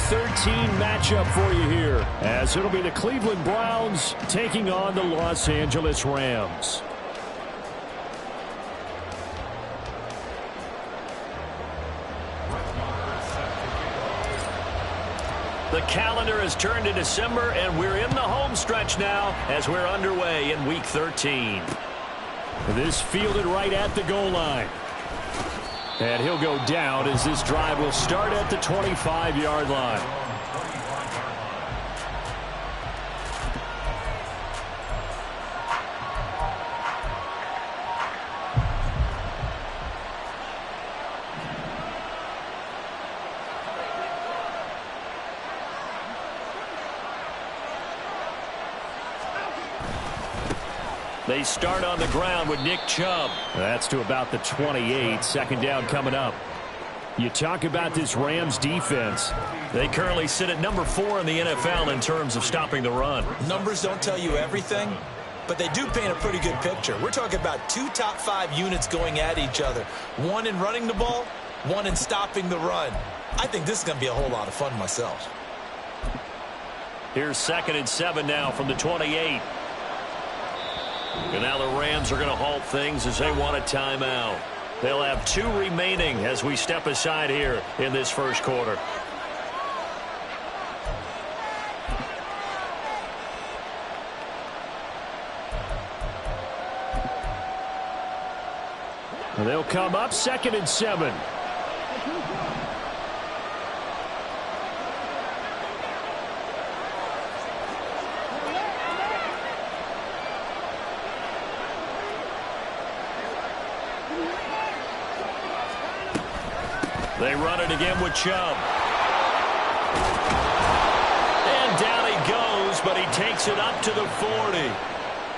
13 matchup for you here, as it'll be the Cleveland Browns taking on the Los Angeles Rams. The calendar has turned to December, and we're in the home stretch now as we're underway in Week 13. This fielded right at the goal line. And he'll go down as this drive will start at the 25-yard line. They start on the ground with Nick Chubb. That's to about the 28. Second down coming up. You talk about this Rams defense. They currently sit at number 4 in the NFL in terms of stopping the run. Numbers don't tell you everything, but they do paint a pretty good picture. We're talking about 2 top 5 units going at each other. One in running the ball, one in stopping the run. I think this is going to be a whole lot of fun myself. Here's 2nd and 7 now from the 28. And now the Rams are going to halt things as they want a timeout. They'll have 2 remaining as we step aside here in this first quarter. And they'll come up 2nd and 7. They run it again with Chubb. And down he goes, but he takes it up to the 40.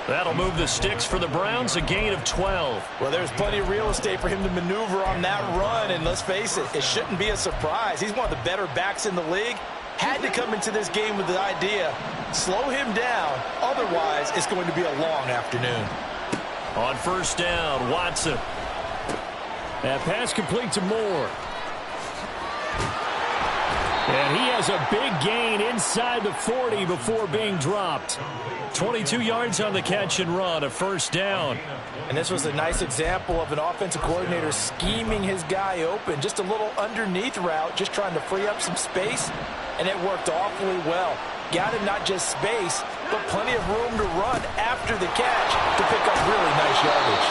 That'll move the sticks for the Browns, a gain of 12. Well, there's plenty of real estate for him to maneuver on that run, and let's face it, it shouldn't be a surprise. He's one of the better backs in the league. Had to come into this game with the idea, slow him down, otherwise it's going to be a long afternoon. On first down, Watson. That pass complete to Moore. And he has a big gain inside the 40 before being dropped. 22 yards on the catch and run, a first down. And this was a nice example of an offensive coordinator scheming his guy open. Just a little underneath route, just trying to free up some space, and it worked awfully well. Got him not just space, but plenty of room to run after the catch to pick up really nice yardage.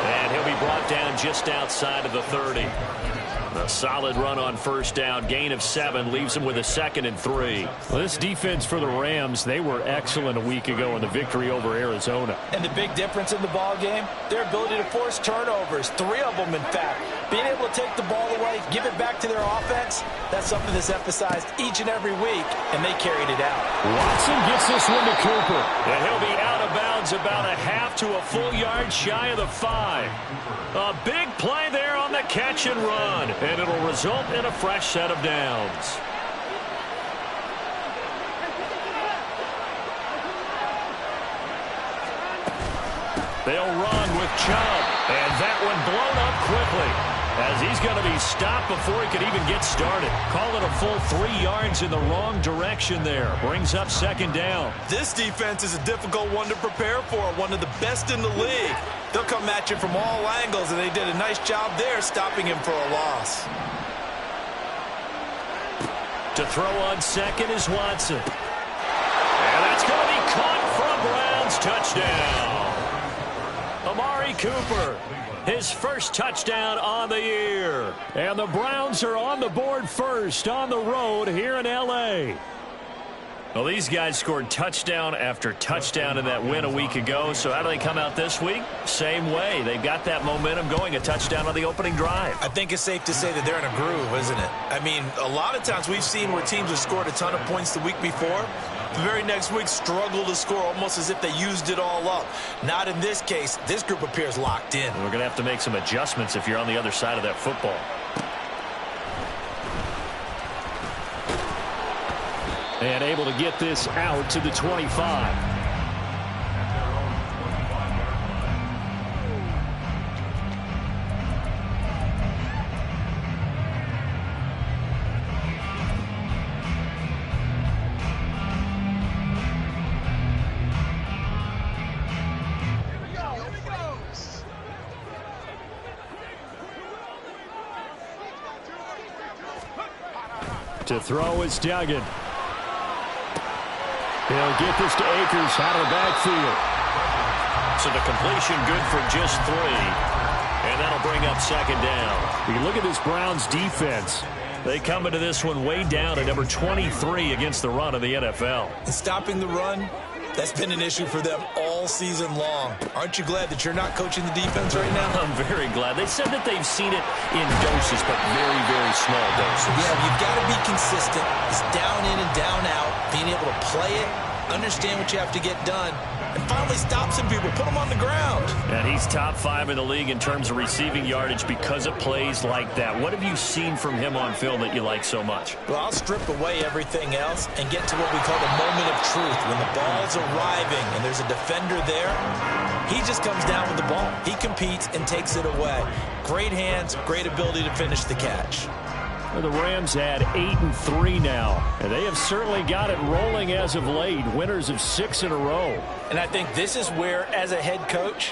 And he'll be brought down just outside of the 30. A solid run on first down. Gain of 7 leaves him with a 2nd and 3. Well, this defense for the Rams, they were excellent a week ago in the victory over Arizona. And the big difference in the ball game, their ability to force turnovers. 3 of them, in fact. Being able to take the ball away, give it back to their offense, that's something that's emphasized each and every week, and they carried it out. Watson gets this one to Cooper. And he'll be out of bounds about a half to a full yard shy of the 5. A big play there on the catch and run, and it'll result in a fresh set of downs. They'll run with Chubb, and that one blown up quickly as he's going to be stopped before he could even get started. Call it a full 3 yards in the wrong direction there. Brings up 2nd down. This defense is a difficult one to prepare for, one of the best in the league. They'll come at you from all angles, and they did a nice job there stopping him for a loss. To throw on 2nd is Watson. And that's going to be caught for a Browns touchdown. Amari Cooper, his first touchdown on the year. And the Browns are on the board first on the road here in L.A. Well, these guys scored touchdown after touchdown in that win a week ago. So how do they come out this week? Same way. They've got that momentum going, a touchdown on the opening drive. I think it's safe to say that they're in a groove, isn't it? I mean, a lot of times we've seen where teams have scored a ton of points the week before. The very next week struggle to score almost as if they used it all up. Not in this case. This group appears locked in. We're going to have to make some adjustments if you're on the other side of that football. And able to get this out to the 25. To throw is Duggan. He'll get this to Akers out of the backfield. So the completion good for just 3. And that'll bring up second down. You look at this Browns defense. They come into this one way down at number 23 against the run of the NFL. And stopping the run, that's been an issue for them all season long. Aren't you glad that you're not coaching the defense right now? I'm very glad. They said that they've seen it in doses, but very, very small doses. Yeah, you've got to be consistent. It's down in and down out. Being able to play it, understand what you have to get done, and finally stop some people, put them on the ground. And he's top 5 in the league in terms of receiving yardage because of plays like that. What have you seen from him on film that you like so much? Well, I'll strip away everything else and get to what we call the moment of truth. When the ball's arriving and there's a defender there, he just comes down with the ball. He competes and takes it away. Great hands, great ability to finish the catch. Well, the Rams had 8-3 now, and they have certainly got it rolling as of late. Winners of 6 in a row. And I think this is where, as a head coach,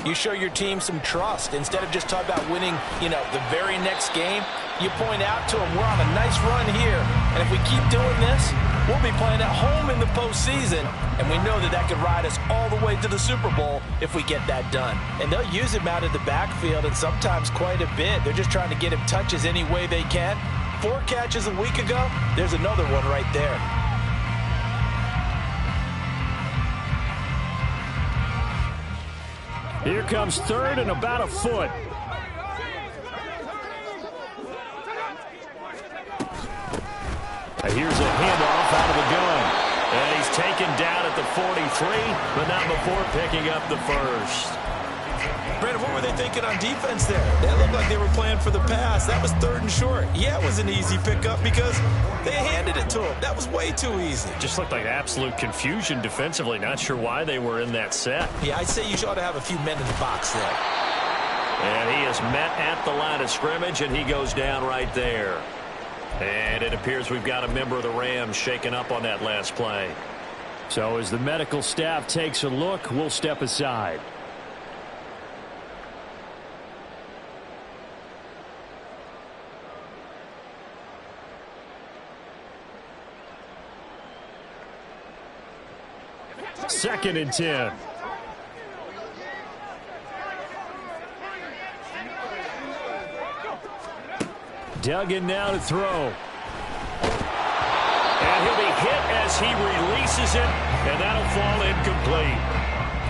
you show your team some trust. Instead of just talking about winning, the very next game, you point out to them, we're on a nice run here. And if we keep doing this, we'll be playing at home in the postseason. And we know that that could ride us all the way to the Super Bowl if we get that done. And they'll use him out of the backfield, and sometimes quite a bit. They're just trying to get him touches any way they can. 4 catches a week ago, there's another one right there. Here comes 3rd and about a foot. Here's a handoff out of the gun. And he's taken down at the 43, but not before picking up the first. Brandon, what were they thinking on defense there? They looked like they were playing for the pass. That was 3rd and short. Yeah, it was an easy pickup because they handed it to him. That was way too easy. Just looked like absolute confusion defensively. Not sure why they were in that set. Yeah, I'd say you ought to have a few men in the box there. And he is met at the line of scrimmage, and he goes down right there. And it appears we've got a member of the Rams shaken up on that last play. So as the medical staff takes a look, we'll step aside. Second and 10. Duggan now to throw. And he'll be hit as he releases it, and that'll fall incomplete.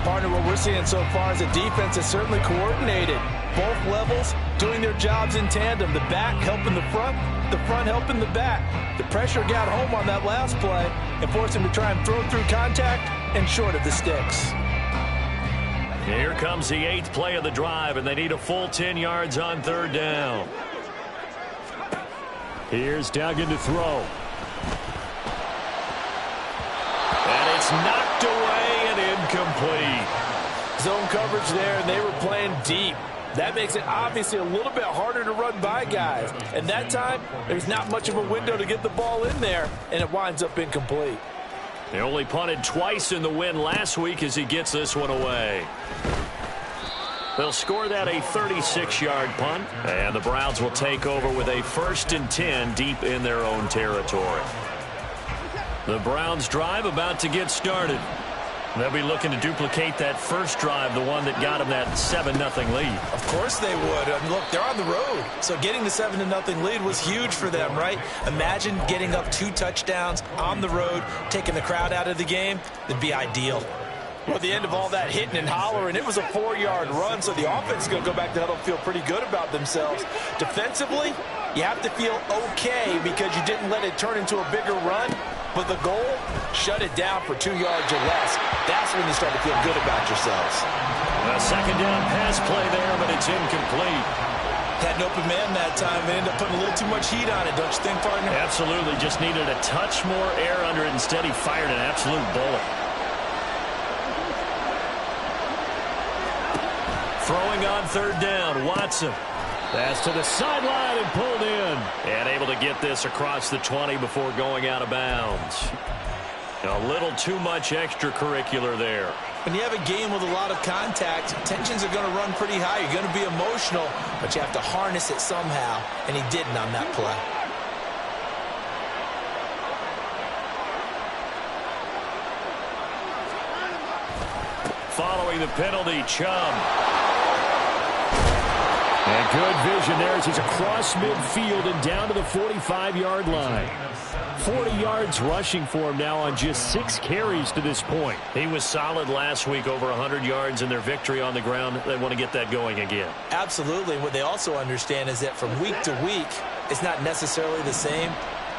Partner, what we're seeing so far is the defense is certainly coordinated. Both levels doing their jobs in tandem. The back helping the front helping the back. The pressure got home on that last play and forced him to try and throw through contact and short of the sticks. Here comes the 8th play of the drive, and they need a full 10 yards on 3rd down. Here's Duggan to throw. And it's knocked away and incomplete. Zone coverage there, and they were playing deep. That makes it obviously a little bit harder to run by guys. And that time, there's not much of a window to get the ball in there, and it winds up incomplete. They only punted twice in the win last week as he gets this one away. They'll score that a 36-yard punt, and the Browns will take over with a 1st and 10 deep in their own territory. The Browns drive about to get started. They'll be looking to duplicate that first drive, the one that got them that 7-0 lead. Of course they would. Look, they're on the road, so getting the 7-0 lead was huge for them, right? Imagine getting up 2 touchdowns on the road, taking the crowd out of the game. That'd be ideal. Well, at the end of all that hitting and hollering, it was a 4-yard run, so the offense is going to go back to huddle and feel pretty good about themselves. Defensively, you have to feel okay because you didn't let it turn into a bigger run, but the goal, shut it down for 2 yards or less. That's when you start to feel good about yourselves. A 2nd down pass play there, but it's incomplete. Had an open man that time and ended up putting a little too much heat on it, don't you think, partner? Absolutely. Just needed a touch more air under it. Instead, he fired an absolute bullet. Throwing on 3rd down, Watson. Pass to the sideline and pulled in. And able to get this across the 20 before going out of bounds. A little too much extracurricular there. When you have a game with a lot of contact, tensions are going to run pretty high. You're going to be emotional, but you have to harness it somehow, and he didn't on that play. following the penalty. Chubb. And good vision there as he's across midfield and down to the 45-yard line. 40 yards rushing for him now on just 6 carries to this point. He was solid last week, over 100 yards in their victory on the ground. They want to get that going again. Absolutely. What they also understand is that from week to week, it's not necessarily the same,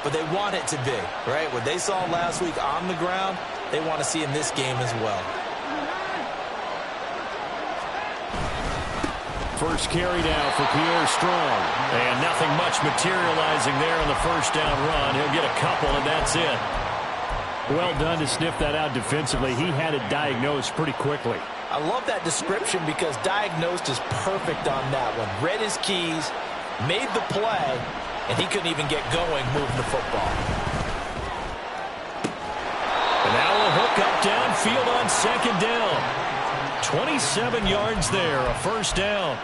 but they want it to be, right? What they saw last week on the ground, they want to see in this game as well. First carry now for Pierre Strong. And nothing much materializing there on the first down run. He'll get a couple, and that's it. Well done to sniff that out defensively. He had it diagnosed pretty quickly. I love that description because diagnosed is perfect on that one. Read his keys, made the play, and he couldn't even get going moving the football. And now a hook up downfield on second down. 27 yards there, a first down.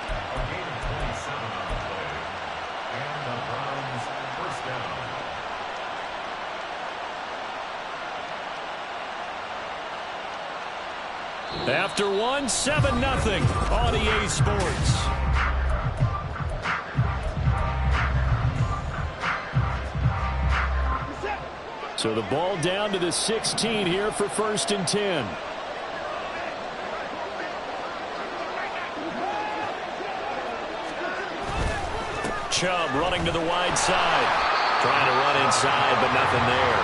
After one, 7-0 on EA Sports. So the ball down to the 16 here for 1st and 10. Chubb running to the wide side. Trying to run inside, but nothing there.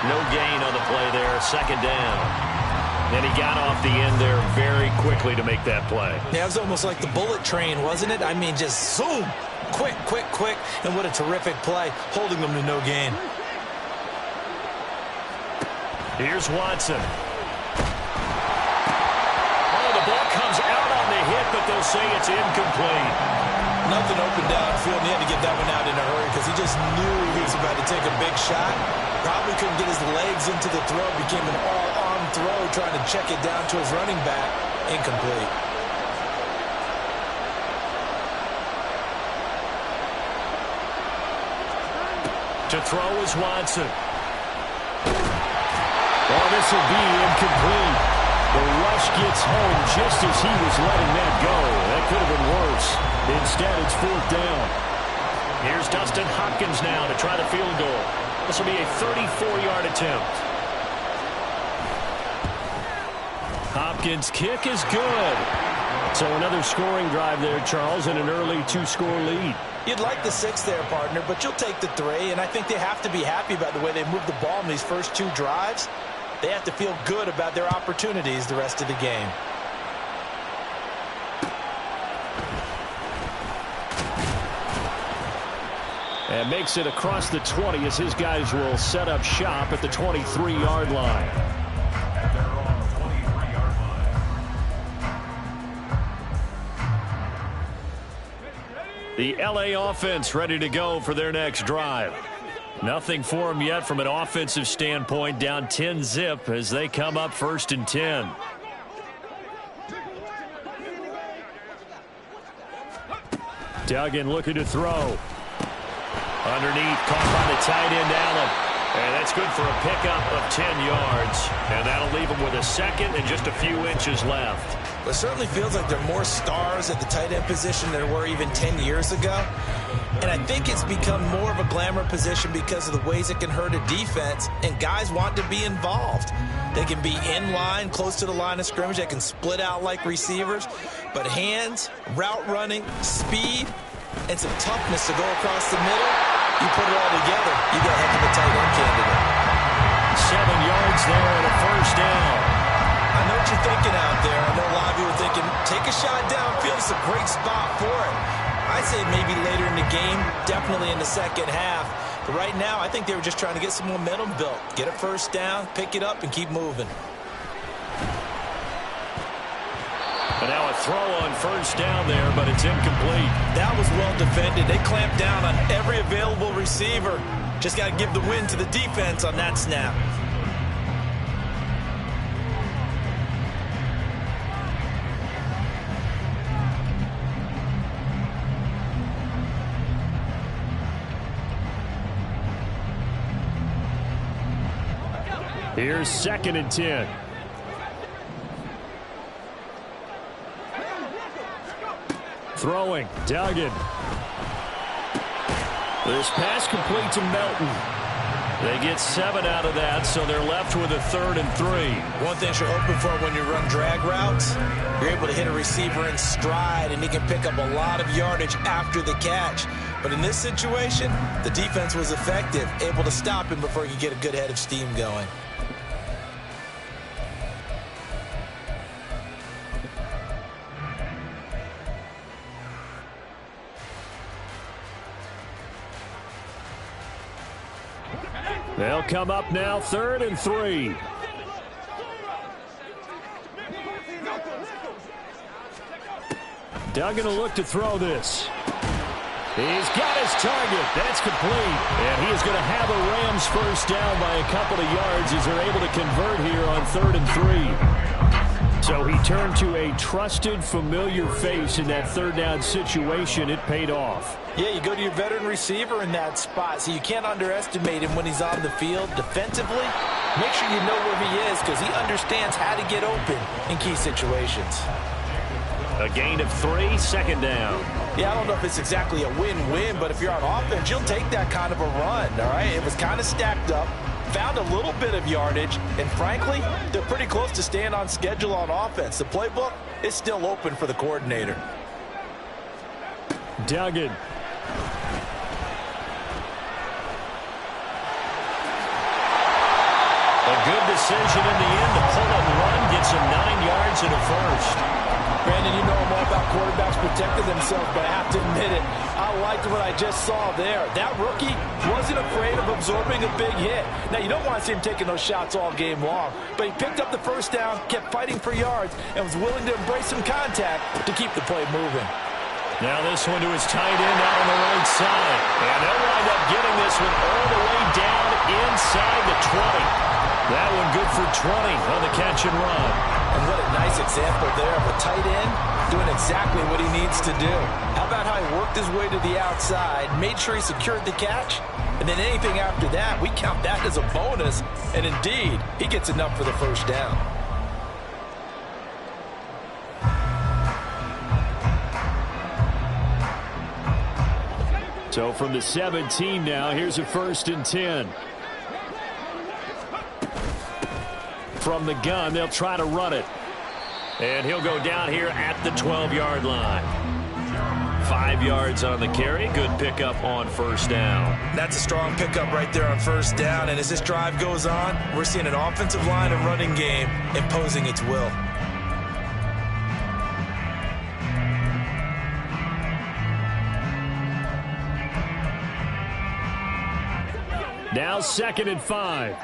No gain on the play there. 2nd down. And he got off the end there very quickly to make that play. Yeah, it was almost like the bullet train, wasn't it? I mean, just zoom. Quick, quick, quick. And what a terrific play, holding them to no gain. Here's Watson. Oh, the ball comes out on the hit, but they'll say it's incomplete. Nothing open downfield, and he had to get that one out in a hurry because he just knew he was about to take a big shot. Probably couldn't get his legs into the throw. Became an all-arm throw, trying to check it down to his running back. Incomplete. To throw is Watson. Oh, this will be incomplete. The rush gets home just as he was letting that go. That could have been worse. Instead, it's 4th down. Here's Dustin Hopkins now to try the field goal. This will be a 34-yard attempt. Hopkins' kick is good. So another scoring drive there, Charles, and an early 2-score lead. You'd like the 6 there, partner, but you'll take the 3, and I think they have to be happy about the way they moved the ball in these first 2 drives. They have to feel good about their opportunities the rest of the game. And makes it across the 20 as his guys will set up shop at the 23-yard line. The LA offense ready to go for their next drive. Nothing for them yet from an offensive standpoint, down 10-zip as they come up 1st and 10. Duggan looking to throw. Underneath, caught by the tight end, Allen. And that's good for a pickup of 10 yards. And that'll leave him with a 2nd and just a few inches left. It certainly feels like there are more stars at the tight end position than there were even 10 years ago. And I think it's become more of a glamour position because of the ways it can hurt a defense, and guys want to be involved. They can be in line, close to the line of scrimmage. They can split out like receivers. But hands, route running, speed, and some toughness to go across the middle, you put it all together, you got a heck of a tight end candidate. 7 yards there and a 1st down. I know what you're thinking out there. I know a lot of you are thinking, take a shot downfield. It's a great spot for it. I'd say maybe later in the game, definitely in the 2nd half. But right now, I think they were just trying to get some momentum built. Get a 1st down, pick it up, and keep moving. But now a throw on 1st down there, but it's incomplete. That was well defended. They clamped down on every available receiver. Just got to give the win to the defense on that snap. Here's 2nd and 10. Throwing, Duggan. This pass complete to Melton. They get 7 out of that, so they're left with a 3rd and 3. One thing you're hoping for when you run drag routes, you're able to hit a receiver in stride, and he can pick up a lot of yardage after the catch. But in this situation, the defense was effective, able to stop him before he could get a good head of steam going. They'll come up now, 3rd and 3. Duggan will look to throw this. He's got his target. That's complete. And he is going to have a Rams first down by a couple of yards as they're able to convert here on 3rd and 3. So he turned to a trusted, familiar face in that 3rd down situation. It paid off. Yeah, you go to your veteran receiver in that spot, so you can't underestimate him when he's on the field. Defensively, make sure you know where he is because he understands how to get open in key situations. A gain of 3, 2nd down. Yeah, I don't know if it's exactly a win-win, but if you're on offense, you'll take that kind of a run, all right? It was kind of stacked up, found a little bit of yardage, and frankly, they're pretty close to staying on schedule on offense. The playbook is still open for the coordinator. Duggan. A good decision in the end to pull and run, gets him 9 yards and a first. Brandon, you know I'm all about quarterbacks protecting themselves, but I have to admit it, I liked what I just saw there. That rookie wasn't afraid of absorbing a big hit. Now, you don't want to see him taking those shots all game long, but he picked up the first down, kept fighting for yards, and was willing to embrace some contact to keep the play moving. Now this one to his tight end out on the right side. And they'll wind up getting this one all the way down inside the 20. That one good for 20 on the catch and run. And what a nice example there of a tight end doing exactly what he needs to do. How about how he worked his way to the outside, made sure he secured the catch, and then anything after that, we count that as a bonus. And indeed, he gets enough for the first down. So from the 17 now, here's a 1st and 10. From the gun, they'll try to run it. And he'll go down here at the 12-yard line. 5 yards on the carry. Good pickup on first down. That's a strong pickup right there on first down. And as this drive goes on, we're seeing an offensive line and running game imposing its will. Now 2nd and 5.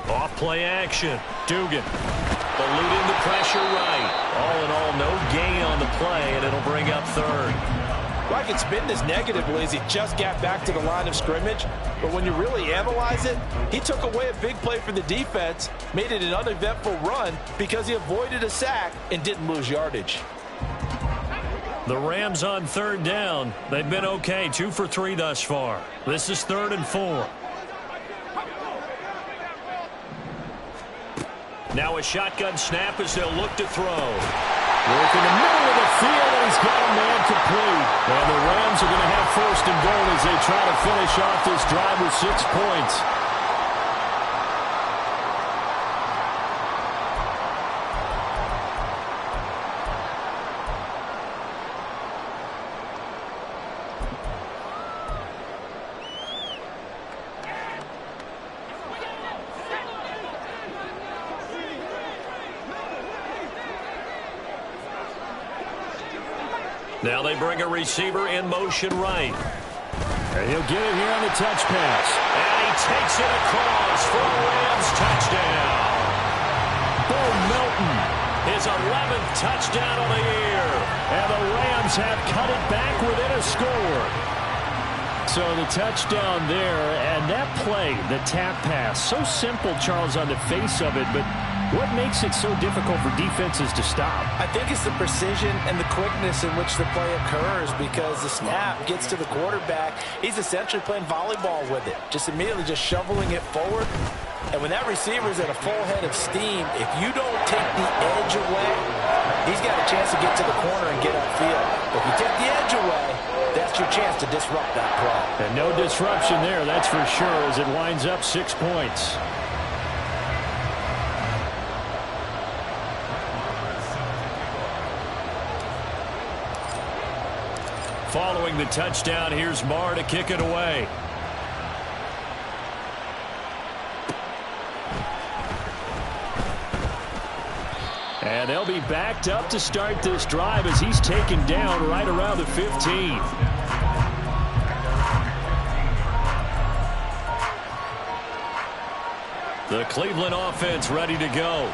Off play action. Dugan. Eluding the pressure right. All in all, no gain on the play, and it'll bring up 3rd. Well, I can spin this negatively as he just got back to the line of scrimmage. But when you really analyze it, he took away a big play for the defense, made it an uneventful run because he avoided a sack and didn't lose yardage. The Rams on 3rd down. They've been okay, 2 for 3 thus far. This is 3rd and 4. Now a shotgun snap as they'll look to throw. Work in the middle of the field, and he's got a man complete. And the Rams are going to have 1st and goal as they try to finish off this drive with 6 points. Now they bring a receiver in motion right. And he'll get it here on the touch pass. And he takes it across for a Rams touchdown. Bo Melton, his 11th touchdown of the year. And the Rams have cut it back within a score. So the touchdown there, and that play, the tap pass, so simple, Charles, on the face of it, but what makes it so difficult for defenses to stop? I think it's the precision and the quickness in which the play occurs because the snap gets to the quarterback. He's essentially playing volleyball with it, just immediately just shoveling it forward. And when that receiver's at a full head of steam, if you don't take the edge away, he's got a chance to get to the corner and get upfield. If you take the edge away, that's your chance to disrupt that play. And no disruption there, that's for sure, as it winds up 6 points. Following the touchdown, here's Marr to kick it away. And they'll be backed up to start this drive as he's taken down right around the 15. The Cleveland offense ready to go.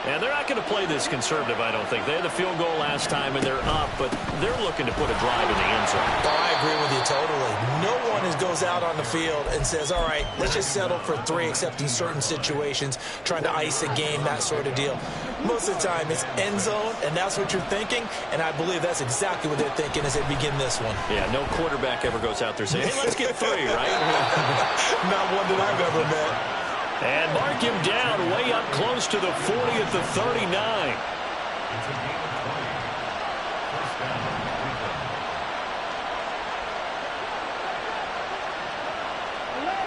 And they're not going to play this conservative, I don't think. They had the field goal last time, and they're up, but they're looking to put a drive in the end zone. Oh, I agree with you totally. No one goes out on the field and says, all right, let's just settle for 3, except in certain situations, trying to ice a game, that sort of deal. Most of the time, it's end zone, and that's what you're thinking, and I believe that's exactly what they're thinking as they begin this one. Yeah, no quarterback ever goes out there saying, hey, let's get 3, right? Not one that I've ever met. And mark him down way up close to the 40 at the 39.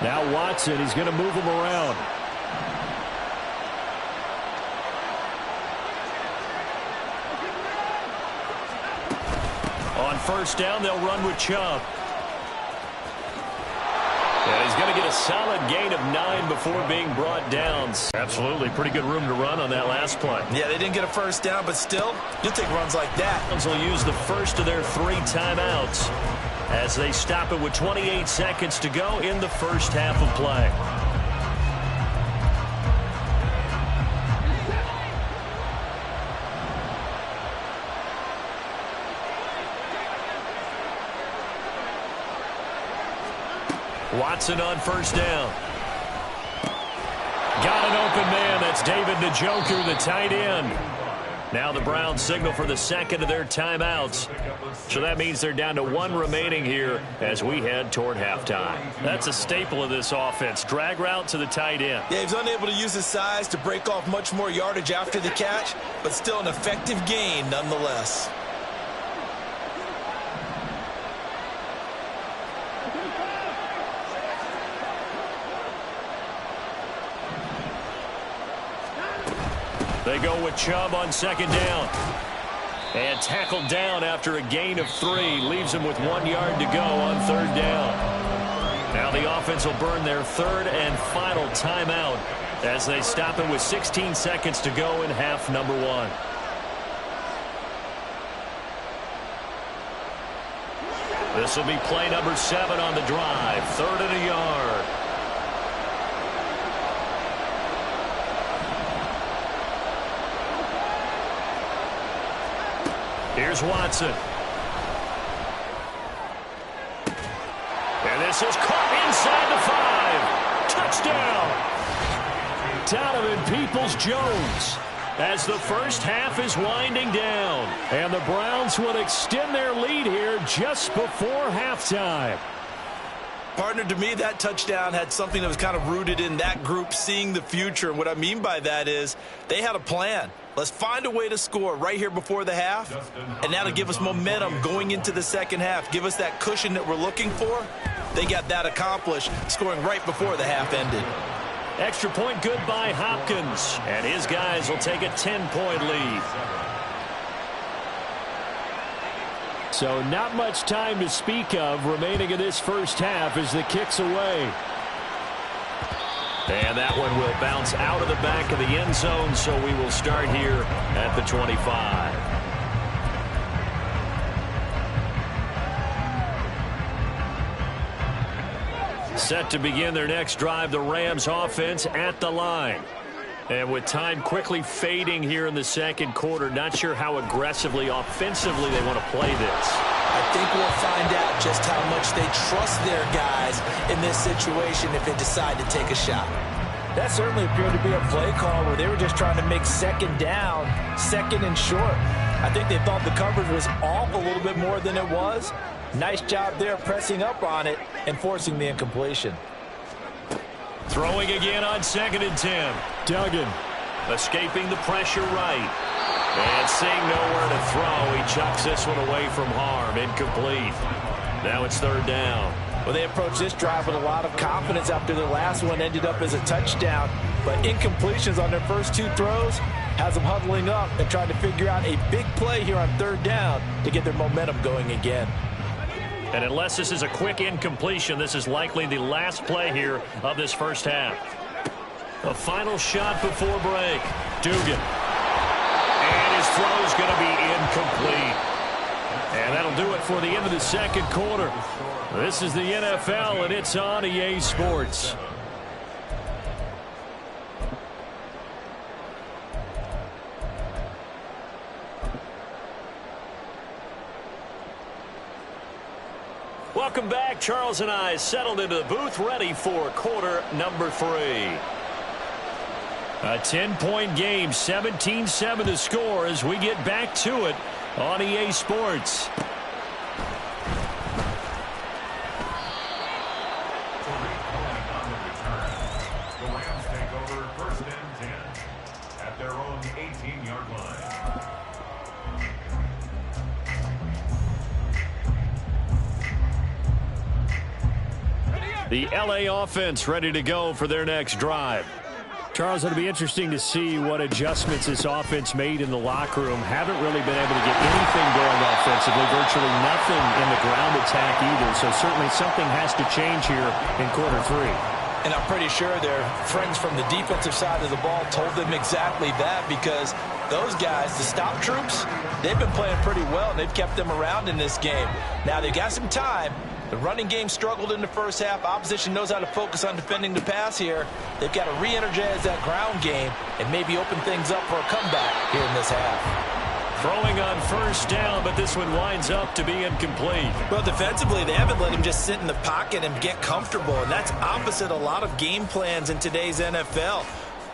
Now Watson, he's going to move him around. On first down, they'll run with Chubb. And he's going to get a solid gain of 9 before being brought down. Absolutely, pretty good room to run on that last play. Yeah, they didn't get a first down, but still, you'll take runs like that. Will use the first of their 3 timeouts as they stop it with 28 seconds to go in the first half of play. Watson on first down. Got an open man. That's David Njoku, the tight end. Now the Browns signal for the second of their timeouts. So that means they're down to 1 remaining here as we head toward halftime. That's a staple of this offense. Drag route to the tight end. Yeah, he's unable to use his size to break off much more yardage after the catch, but still an effective gain nonetheless. They go with Chubb on second down. And tackled down after a gain of 3. Leaves him with 1 yard to go on third down. Now the offense will burn their third and final timeout as they stop it with 16 seconds to go in half number 1. This will be play number 7 on the drive. 3rd and a yard. Here's Watson. And this is caught inside the 5. Touchdown. Donovan Peoples-Jones as the first half is winding down. And the Browns will extend their lead here just before halftime. Partner, to me, that touchdown had something that was kind of rooted in that group seeing the future. And what I mean by that is they had a plan. Let's find a way to score right here before the half, and that'll give us momentum going into the second half. Give us that cushion that we're looking for. They got that accomplished, scoring right before the half ended. Extra point good by Hopkins, and his guys will take a 10-point lead. So not much time to speak of remaining in this first half as the kick's away. And that one will bounce out of the back of the end zone, so we will start here at the 25. Set to begin their next drive, the Rams offense at the line. And with time quickly fading here in the second quarter, not sure how aggressively, offensively they want to play this. I think we'll find out just how much they trust their guys in this situation if they decide to take a shot. That certainly appeared to be a play call where they were just trying to make second down, second and short. I think they thought the coverage was off a little bit more than it was. Nice job there pressing up on it and forcing the incompletion. Throwing again on 2nd and 10. Duggan escaping the pressure right. And seeing nowhere to throw, he chucks this one away from harm. Incomplete. Now it's 3rd down. Well, they approached this drive with a lot of confidence after their last one ended up as a touchdown. But incompletions on their first 2 throws has them huddling up and trying to figure out a big play here on 3rd down to get their momentum going again. And unless this is a quick incompletion, this is likely the last play here of this first half. A final shot before break. Duggan. And his throw is going to be incomplete. And that'll do it for the end of the 2nd quarter. This is the NFL, and it's on EA Sports. Welcome back. Charles and I settled into the booth, ready for quarter number 3. A 10-point game, 17-7 the score as we get back to it on EA Sports. The Rams take over 1st and 10 at their own 18-yard line. The LA offense ready to go for their next drive. Charles, it'll be interesting to see what adjustments this offense made in the locker room. Haven't really been able to get anything going offensively, virtually nothing in the ground attack either. So certainly something has to change here in quarter 3. And I'm pretty sure their friends from the defensive side of the ball told them exactly that, because those guys, the stop troops, they've been playing pretty well, and they've kept them around in this game. Now, they've got some time. The running game struggled in the first half. Opposition knows how to focus on defending the pass here. They've got to re-energize that ground game and maybe open things up for a comeback here in this half. Throwing on 1st down, but this one winds up to be incomplete. Well, defensively, they haven't let him just sit in the pocket and get comfortable, and that's opposite a lot of game plans in today's NFL.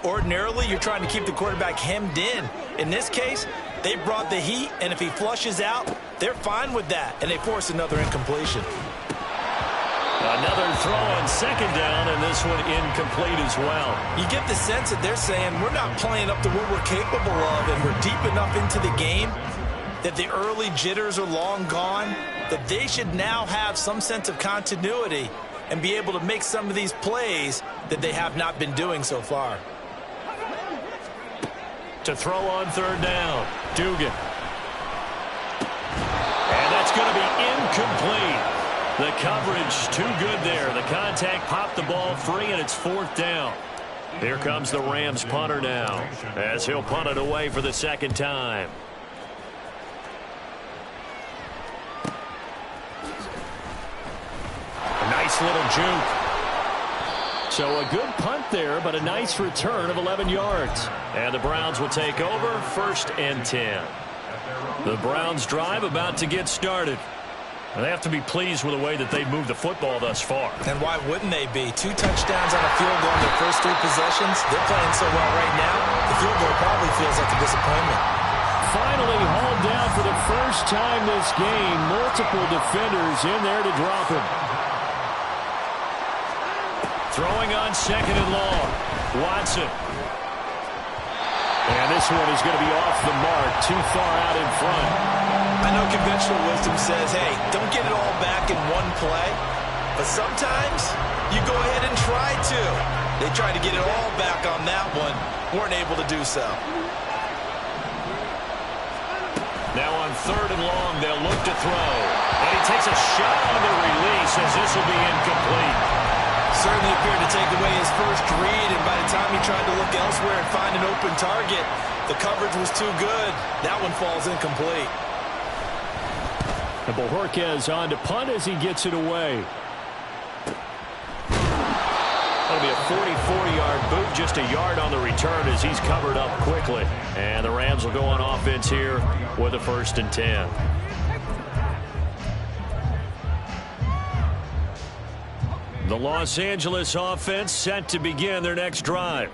Ordinarily, you're trying to keep the quarterback hemmed in. In this case, they brought the heat, and if he flushes out, they're fine with that, and they force another incompletion. Another throw on 2nd down, and this one incomplete as well. You get the sense that they're saying we're not playing up to what we're capable of, and we're deep enough into the game that the early jitters are long gone, that they should now have some sense of continuity and be able to make some of these plays that they have not been doing so far. To throw on 3rd down, Duggan. And that's going to be incomplete. The coverage too good there. The contact popped the ball free, and it's 4th down. Here comes the Rams punter now, as he'll punt it away for the 2nd time. A nice little juke. So a good punt there, but a nice return of 11 yards. And the Browns will take over 1st and 10. The Browns drive about to get started. And they have to be pleased with the way that they've moved the football thus far. And why wouldn't they be? 2 touchdowns on a field goal in their first 3 possessions. They're playing so well right now, the field goal probably feels like a disappointment. Finally hauled down for the first time this game. Multiple defenders in there to drop him. Throwing on 2nd and long. Watson. And this one is going to be off the mark, too far out in front. I know conventional wisdom says, hey, don't get it all back in one play. But sometimes you go ahead and try to. They tried to get it all back on that one. Weren't able to do so. Now on 3rd and long, they'll look to throw. And he takes a shot on the release as this will be incomplete. Certainly appeared to take away his first read, and by the time he tried to look elsewhere and find an open target, the coverage was too good. That one falls incomplete. And Bojorquez on to punt as he gets it away. That'll be a 40-40-yard boot, just a yard on the return as he's covered up quickly. And the Rams will go on offense here with a 1st and 10. The Los Angeles offense set to begin their next drive.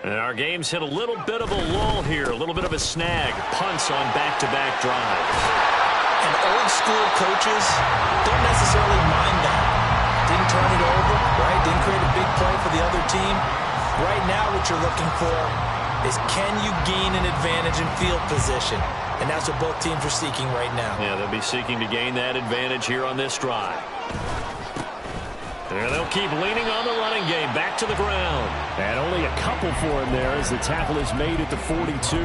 And our game's hit a little bit of a lull here, a little bit of a snag. Punts on back-to-back drives. And old-school coaches don't necessarily mind that. Didn't turn it over, right? Didn't create a big play for the other team. Right now what you're looking for is, can you gain an advantage in field position? And that's what both teams are seeking right now. Yeah, they'll be seeking to gain that advantage here on this drive. And they'll keep leaning on the running game. Back to the ground. And only a couple for him there as the tackle is made at the 42.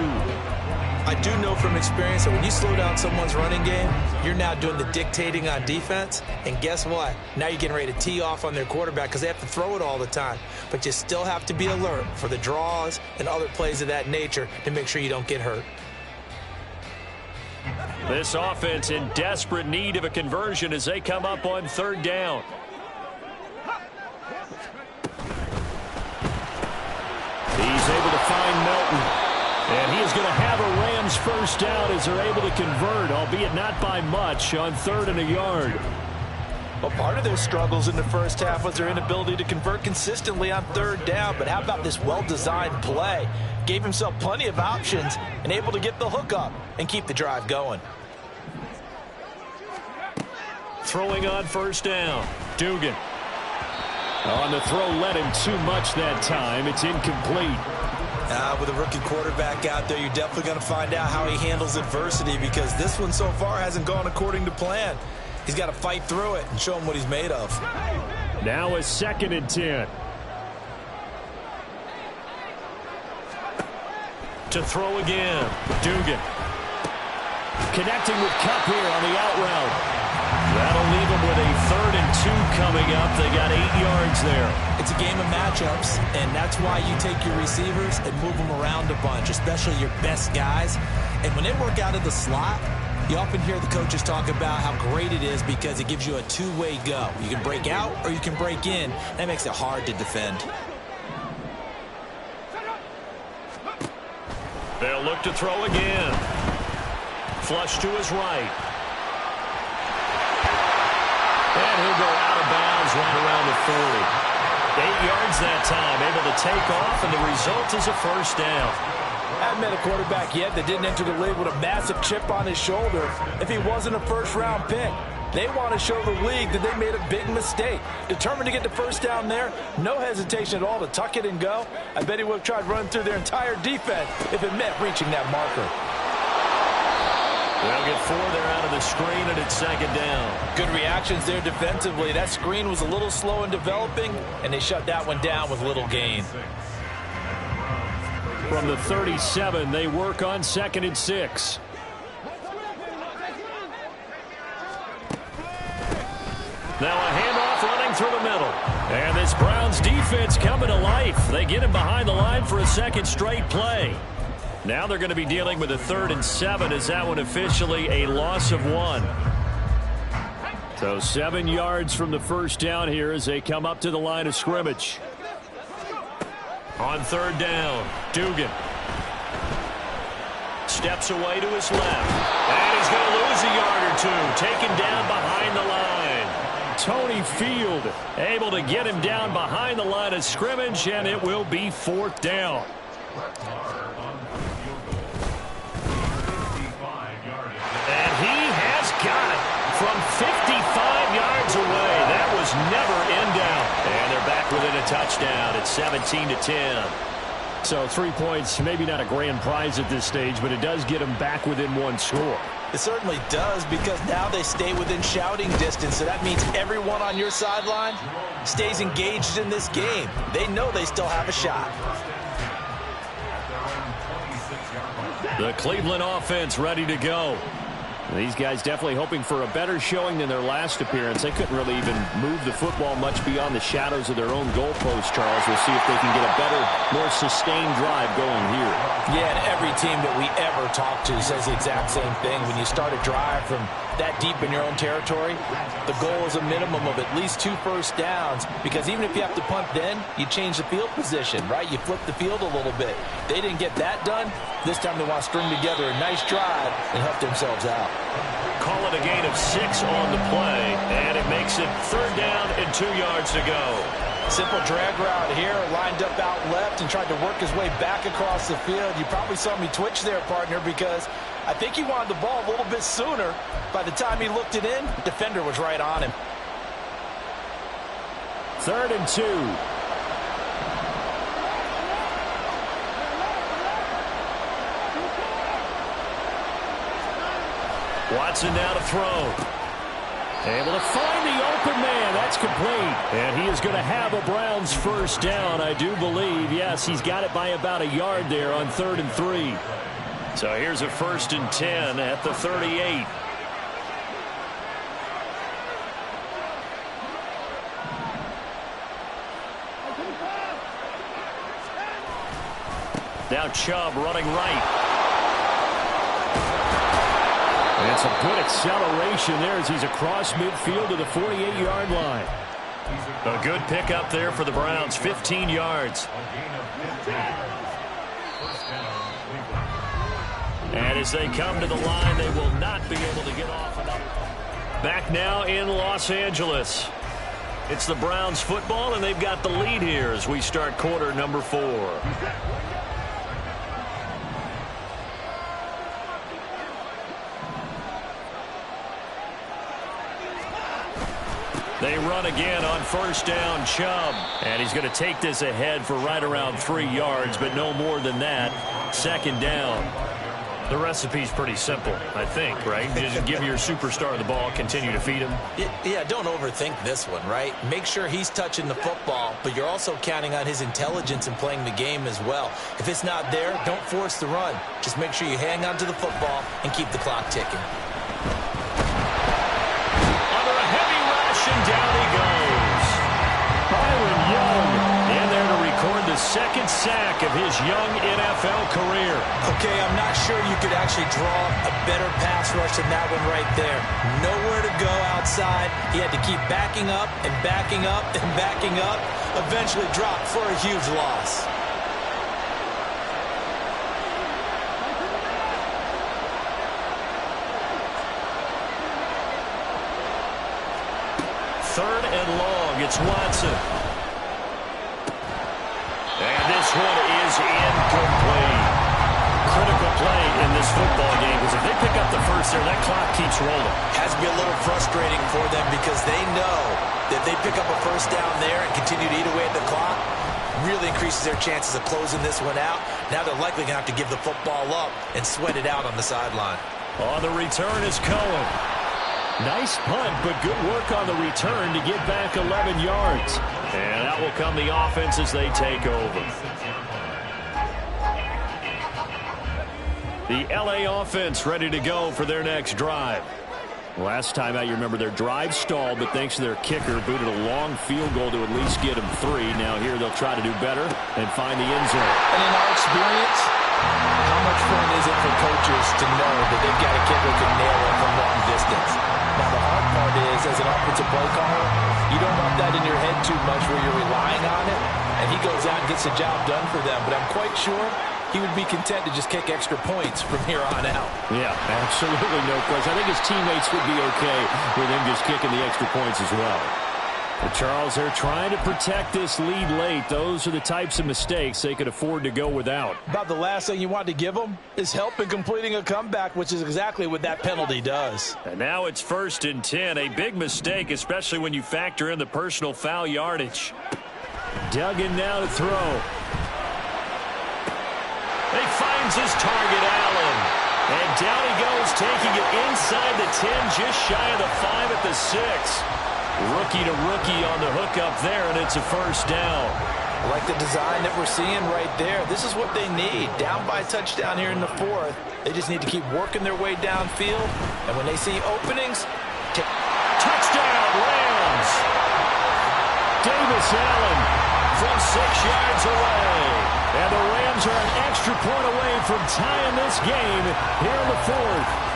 I do know from experience that when you slow down someone's running game, you're now doing the dictating on defense. And guess what? Now you're getting ready to tee off on their quarterback because they have to throw it all the time. But you still have to be alert for the draws and other plays of that nature to make sure you don't get hurt. This offense in desperate need of a conversion as they come up on third down. He's able to find Melton. And he is going to have a Rams first down as they're able to convert, albeit not by much, on 3rd and a yard. Well, part of their struggles in the first half was their inability to convert consistently on 3rd down. But how about this well-designed play? Gave himself plenty of options and able to get the hook up and keep the drive going. Throwing on first down. Dugan. On the throw, led him too much that time. It's incomplete. With a rookie quarterback out there, you're definitely going to find out how he handles adversity because this one so far hasn't gone according to plan. He's got to fight through it and show him what he's made of. Now a 2nd and 10. To throw again. Dugan. Connecting with Kupp here on the out route. That'll leave them with a 3rd and 2 coming up. They got 8 yards there. It's a game of matchups, and that's why you take your receivers and move them around a bunch, especially your best guys. And when they work out of the slot, you often hear the coaches talk about how great it is because it gives you a two-way go. You can break out or you can break in. That makes it hard to defend. They'll look to throw again. Flush to his right. And he'll go out of bounds right around the 40. 8 yards that time, able to take off, and the result is a first down. I haven't met a quarterback yet that didn't enter the league with a massive chip on his shoulder if he wasn't a first-round pick. They want to show the league that they made a big mistake. Determined to get the first down there, no hesitation at all to tuck it and go. I bet he would have tried running through their entire defense if it meant reaching that marker. They'll get 4 there out of the screen, and it's 2nd down. Good reactions there defensively. That screen was a little slow in developing, and they shut that one down with little gain. From the 37, they work on 2nd and 6. Now a handoff running through the middle. And this Browns defense coming to life. They get him behind the line for a 2nd straight play. Now they're going to be dealing with a 3rd and 7 as that one officially a loss of 1. So 7 yards from the first down here as they come up to the line of scrimmage. On 3rd down, Dugan. Steps away to his left. And he's going to lose a yard or 2. Taken down behind the line. Tony Field able to get him down behind the line of scrimmage, and it will be 4th down. And he has got it from 55 yards away. That was never in doubt. And they're back within a touchdown. It's 17-10. So 3 points, maybe not a grand prize at this stage, but it does get them back within 1 score. It certainly does because now they stay within shouting distance. So that means everyone on your sideline stays engaged in this game. They know they still have a shot. The Cleveland offense ready to go. These guys definitely hoping for a better showing than their last appearance. They couldn't really even move the football much beyond the shadows of their own goalpost, Charles. We'll see if they can get a better, more sustained drive going here. Yeah, and every team that we ever talk to says the exact same thing. When you start a drive from that deep in your own territory, the goal is a minimum of at least 2 first downs, because even if you have to punt then, you change the field position, right? You flip the field a little bit. They didn't get that done. This time they want to string together a nice drive and help themselves out. Call it a gain of 6 on the play, and it makes it 3rd down and 2 yards to go. Simple drag route here, lined up out left and tried to work his way back across the field. You probably saw me twitch there, partner, because I think he wanted the ball a little bit sooner. By the time he looked it in, defender was right on him. 3rd and 2. Watson now to throw. Able to find the open man. That's complete. And he is going to have a Browns first down, I do believe. Yes, he's got it by about a yard there on 3rd and 3. So here's a 1st and 10 at the 38. Now Chubb running right. And it's a good acceleration there as he's across midfield to the 48-yard line. A good pickup there for the Browns, 15 yards. And as they come to the line, they will not be able to get off another. Back now in Los Angeles. It's the Browns football, and they've got the lead here as we start quarter number 4. They run again on 1st down, Chubb. And he's going to take this ahead for right around 3 yards, but no more than that. 2nd down. The recipe's pretty simple, I think, right? Just give your superstar the ball, continue to feed him. Yeah, don't overthink this one, right? Make sure he's touching the football, but you're also counting on his intelligence in playing the game as well. If it's not there, don't force the run. Just make sure you hang on to the football and keep the clock ticking. And down he goes. Byron Young in there to record the 2nd sack of his young NFL career. Okay, I'm not sure you could actually draw a better pass rush than that one right there. Nowhere to go outside. He had to keep backing up and backing up and backing up. Eventually dropped for a huge loss. Third and long, it's Watson. And this one is incomplete. Critical play in this football game, because if they pick up the first there, that clock keeps rolling. Has to be a little frustrating for them because they know that they pick up a first down there and continue to eat away at the clock, really increases their chances of closing this one out. Now they're likely going to have to give the football up and sweat it out on the sideline. On the return is Cohen. Nice punt, but good work on the return to get back 11 yards. And out will come the offense as they take over. The LA offense ready to go for their next drive. Last time out, you remember their drive stalled, but thanks to their kicker, booted a long field goal to at least get them 3. Now here they'll try to do better and find the end zone. And in our experience, how much fun is it for coaches to know that they've got a kicker who can nail it from long distance? Now, the hard part is, as an offensive play caller, you don't want that in your head too much where you're relying on it, and he goes out and gets the job done for them. But I'm quite sure he would be content to just kick extra points from here on out. Yeah, absolutely no question. I think his teammates would be okay with him just kicking the extra points as well. But Charles, they're trying to protect this lead late. Those are the types of mistakes they could afford to go without. About the last thing you want to give them is help in completing a comeback, which is exactly what that penalty does. And now it's 1st and 10. A big mistake, especially when you factor in the personal foul yardage. Duggan now to throw. He finds his target, Allen. And down he goes, taking it inside the 10, just shy of the 5 at the 6. Rookie to rookie on the hookup there, and it's a first down. I like the design that we're seeing right there. This is what they need. Down by a touchdown here in the 4th. They just need to keep working their way downfield. And when they see openings, touchdown, Rams! Davis Allen from 6 yards away. And the Rams are an extra point away from tying this game here in the 4th.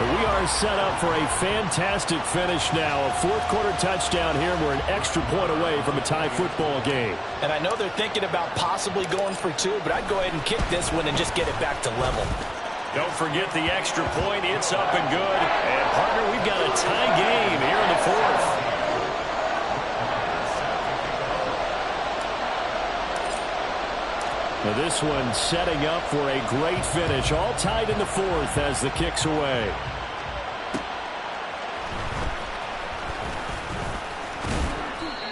We are set up for a fantastic finish now. A 4th quarter touchdown here. We're an extra point away from a tie football game. And I know they're thinking about possibly going for 2, but I'd go ahead and kick this one and just get it back to level. Don't forget the extra point. It's up and good. And, partner, we've got a tie game here in the 4th. Now this one setting up for a great finish. All tied in the 4th as the kick's away.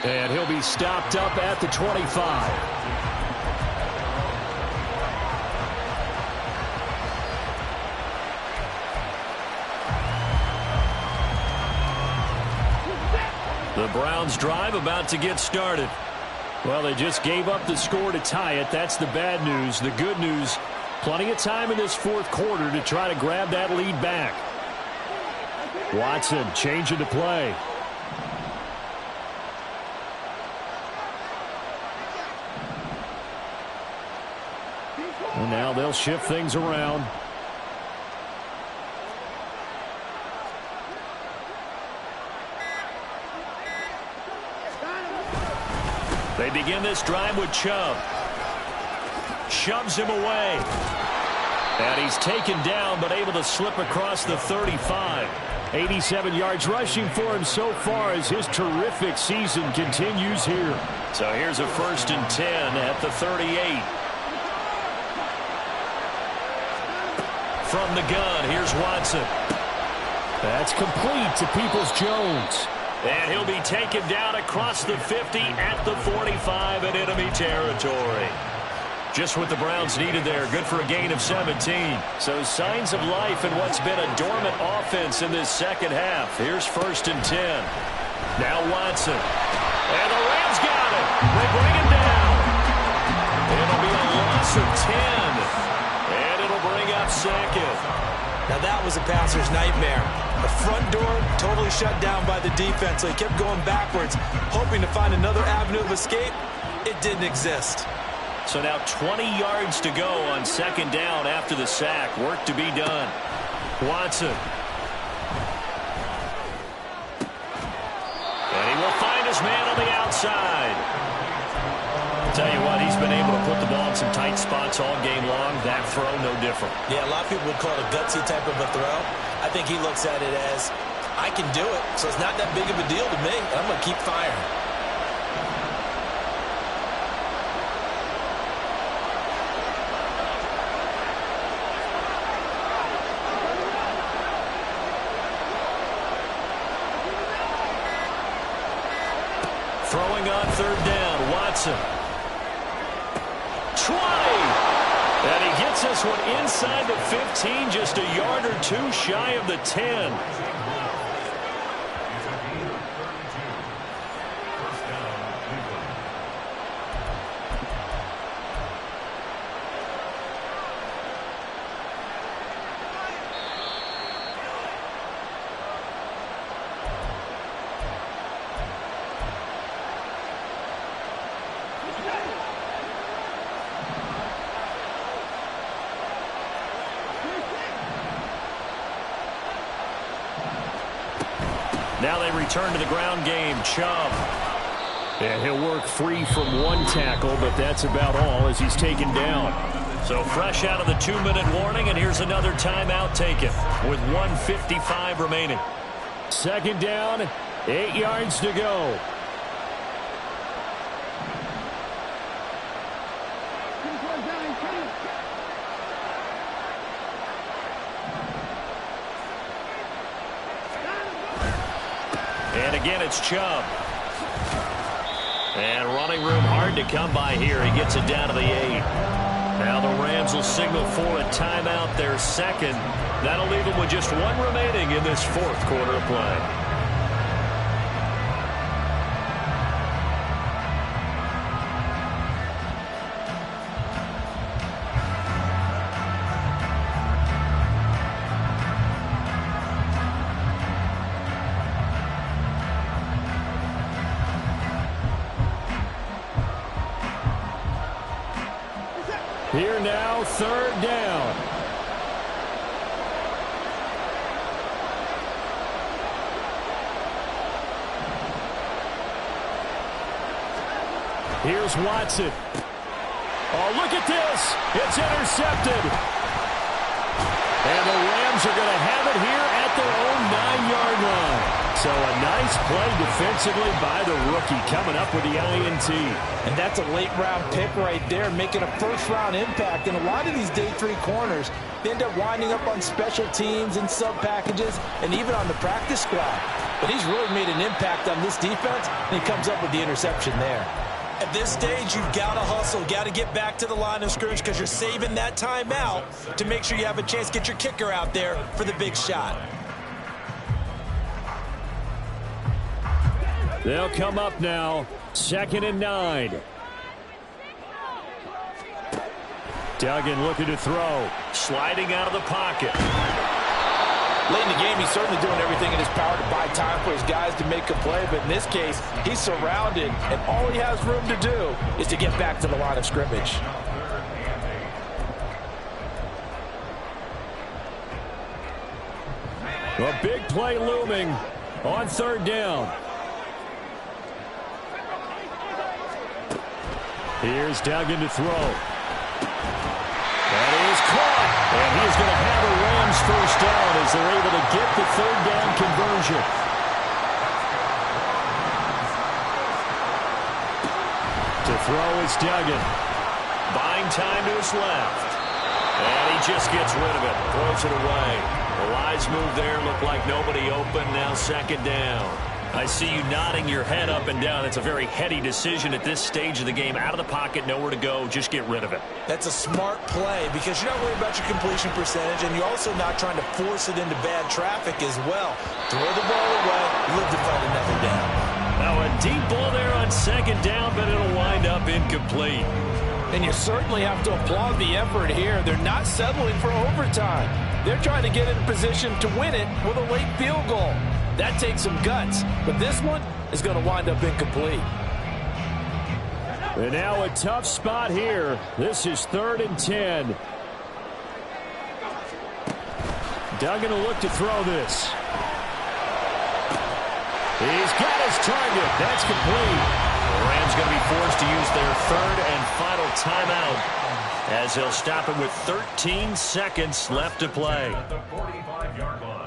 And he'll be stopped up at the 25. The Browns drive about to get started. Well, they just gave up the score to tie it. That's the bad news. The good news, plenty of time in this fourth quarter to try to grab that lead back. Watson changing the play. And now they'll shift things around. They begin this drive with Chubb. Shoves him away. And he's taken down, but able to slip across the 35. 87 yards rushing for him so far as his terrific season continues here. So here's a 1st and 10 at the 38. From the gun, here's Watson. That's complete to Peoples-Jones. And he'll be taken down across the 50 at the 45 in enemy territory. Just what the Browns needed there. Good for a gain of 17. So signs of life in what's been a dormant offense in this second half. Here's 1st and 10. Now Watson. And the Rams got it. They bring him down. It'll be a loss of 10. And it'll bring up 2nd. Now that was a passer's nightmare. The front door totally shut down by the defense, so he kept going backwards, hoping to find another avenue of escape. It didn't exist. So now 20 yards to go on 2nd down after the sack. Work to be done. Watson. And he will find his man on the outside. I'll tell you what, he's been able to put the ball in some tight spots all game long. That throw, no different. Yeah, a lot of people would call it a gutsy type of a throw. I think he looks at it as, I can do it, so it's not that big of a deal to me, and I'm going to keep firing. Throwing on 3rd down, Watson. 20! And he gets this one inside the 15, just a yard or two shy of the 10. Now they return to the ground game. Chubb. Yeah, he'll work free from one tackle, but that's about all as he's taken down. So fresh out of the 2-minute warning, and here's another timeout taken with 1:55 remaining. 2nd down, 8 yards to go. And again, it's Chubb. And running room hard to come by here. He gets it down to the 8. Now the Rams will signal for a timeout, their 2nd. That'll leave them with just 1 remaining in this 4th quarter of play. Here now, 3rd down. Here's Watson. Oh, look at this. It's intercepted. And the Rams are going to have it here at their own 9-yard line. So a nice play defensively by the rookie coming up with the INT. And that's a late-round pick right there, making a first-round impact. And a lot of these day 3 corners, they end up winding up on special teams and sub-packages and even on the practice squad. But he's really made an impact on this defense, and he comes up with the interception there. At this stage, you've got to hustle, got to get back to the line of scrimmage because you're saving that timeout to make sure you have a chance to get your kicker out there for the big shot. They'll come up now. 2nd and 9. Duggan looking to throw. Sliding out of the pocket. Late in the game, he's certainly doing everything in his power to buy time for his guys to make a play. But in this case, he's surrounded, and all he has room to do is to get back to the line of scrimmage. A big play looming on 3rd down. Here's Duggan to throw. That is caught. And he is going to have a Rams first down as they're able to get the 3rd down conversion. To throw is Duggan. Buying time to his left. And he just gets rid of it. Throws it away. The wise move there. Looked like nobody open. Now 2nd down. I see you nodding your head up and down. It's a very heady decision at this stage of the game. Out of the pocket, nowhere to go. Just get rid of it. That's a smart play because you're not worried about your completion percentage, and you're also not trying to force it into bad traffic as well. Throw the ball away, live to fight another down. Now a deep ball there on 2nd down, but it'll wind up incomplete. And you certainly have to applaud the effort here. They're not settling for overtime. They're trying to get in position to win it with a late field goal. That takes some guts, but this one is going to wind up incomplete. And now a tough spot here. This is 3rd and 10. Duggan will look to throw this. He's got his target. That's complete. The Rams going to be forced to use their 3rd and final timeout as they'll stop it with 13 seconds left to play. At the 45-yard line.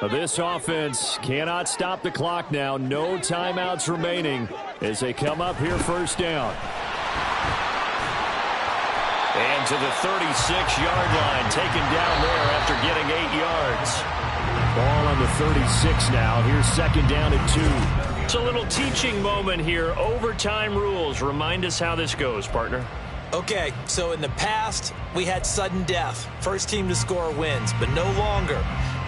This offense cannot stop the clock now. No timeouts remaining as they come up here 1st down. And to the 36-yard line, taken down there after getting 8 yards. Ball on the 36 now. Here's 2nd down and 2. It's a little teaching moment here. Overtime rules. Remind us how this goes, partner. Okay, so in the past, we had sudden death. First team to score wins, but no longer.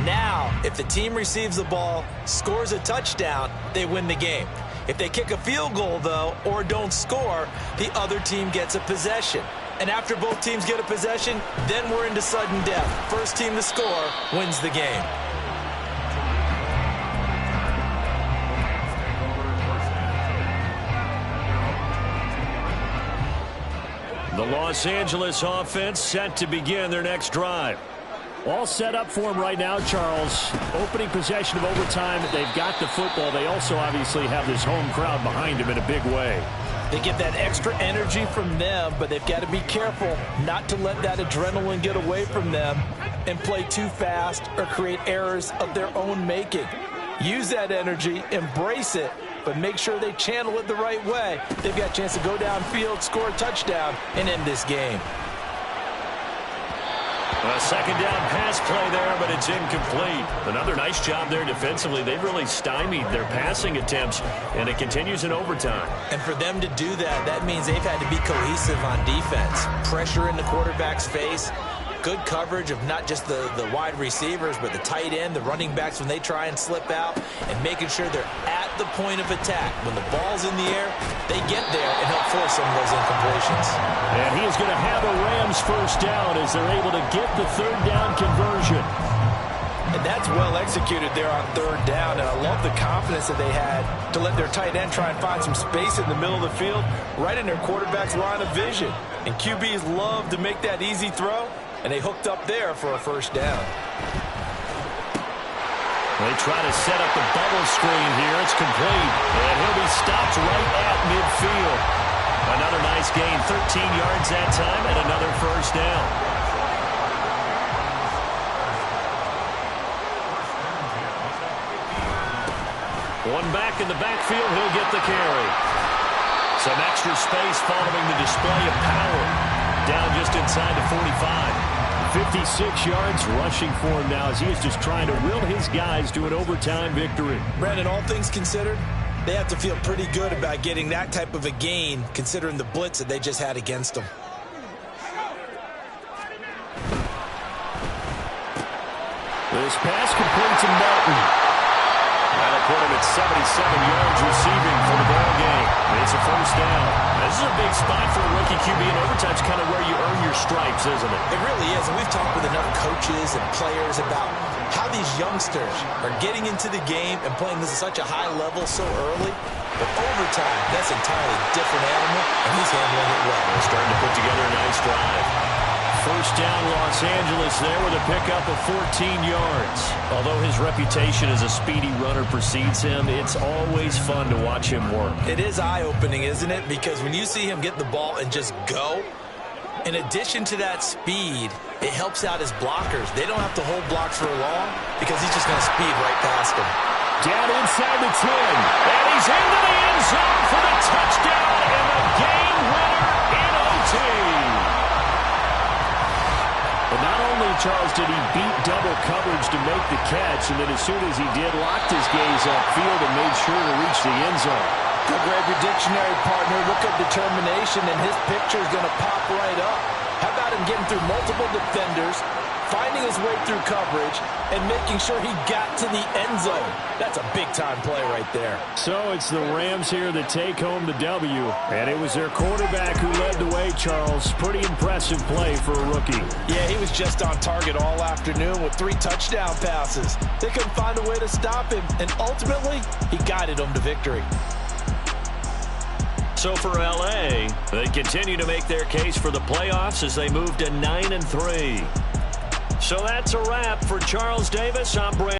Now, if the team receives the ball, scores a touchdown, they win the game. If they kick a field goal, though, or don't score, the other team gets a possession. And after both teams get a possession, then we're into sudden death. First team to score wins the game. The Los Angeles offense set to begin their next drive. All set up for them right now, Charles. Opening possession of overtime. They've got the football. They also obviously have this home crowd behind them in a big way. They get that extra energy from them, but they've got to be careful not to let that adrenaline get away from them and play too fast or create errors of their own making. Use that energy, embrace it, but make sure they channel it the right way. They've got a chance to go downfield, score a touchdown, and end this game. A 2nd down pass play there, but it's incomplete. Another nice job there defensively. They've really stymied their passing attempts, and it continues in overtime. And for them to do that, that means they've had to be cohesive on defense. Pressure in the quarterback's face. Good coverage of not just the wide receivers, but the tight end, the running backs when they try and slip out, and making sure they're at the point of attack. When the ball's in the air, they get there and help force some of those incompletions. And he is going to have a Rams first down as they're able to get the 3rd down conversion. And that's well executed there on 3rd down, and I love the confidence that they had to let their tight end try and find some space in the middle of the field, right in their quarterback's line of vision. And QBs love to make that easy throw, and they hooked up there for a first down. They try to set up the bubble screen here. It's complete, and he'll be stopped right at midfield. Another nice gain, 13 yards that time, and another first down. One back in the backfield, he'll get the carry. Some extra space following the display of power. Down just inside the 45. 56 yards rushing for him now as he is just trying to will his guys to an overtime victory. Brandon, all things considered, they have to feel pretty good about getting that type of a gain considering the blitz that they just had against them. This pass complete to Melton. That'll put him at 77 yards receiving for the ball game. It's a first down. This is a big spot for a rookie QB, and overtime's kind of where you earn your stripes, isn't it? It really is, and we've talked with enough coaches and players about how these youngsters are getting into the game and playing this at such a high level so early. But overtime, that's an entirely different animal, and he's handling it well. They're starting to put together a nice drive. First down, Los Angeles there with a pickup of 14 yards. Although his reputation as a speedy runner precedes him, it's always fun to watch him work. It is eye-opening, isn't it? Because when you see him get the ball and just go, in addition to that speed, it helps out his blockers. They don't have to hold blocks for long because he's just going to speed right past them. Down inside the 10. And he's into the end zone for the touchdown and the game winner in OT. But not only, Charles, did he beat double coverage to make the catch, and then as soon as he did, locked his gaze upfield and made sure to reach the end zone. Go grab your dictionary, partner. Look at determination, and his picture is going to pop right up. How about him getting through multiple defenders, finding his way through coverage, and making sure he got to the end zone? That's a big-time play right there. So it's the Rams here that take home the W. And it was their quarterback who led the way, Charles. Pretty impressive play for a rookie. Yeah, he was just on target all afternoon with 3 touchdown passes. They couldn't find a way to stop him, and ultimately, he guided them to victory. So for L.A., they continue to make their case for the playoffs as they move to 9-3. So that's a wrap for Charles Davis. I'm Brandon.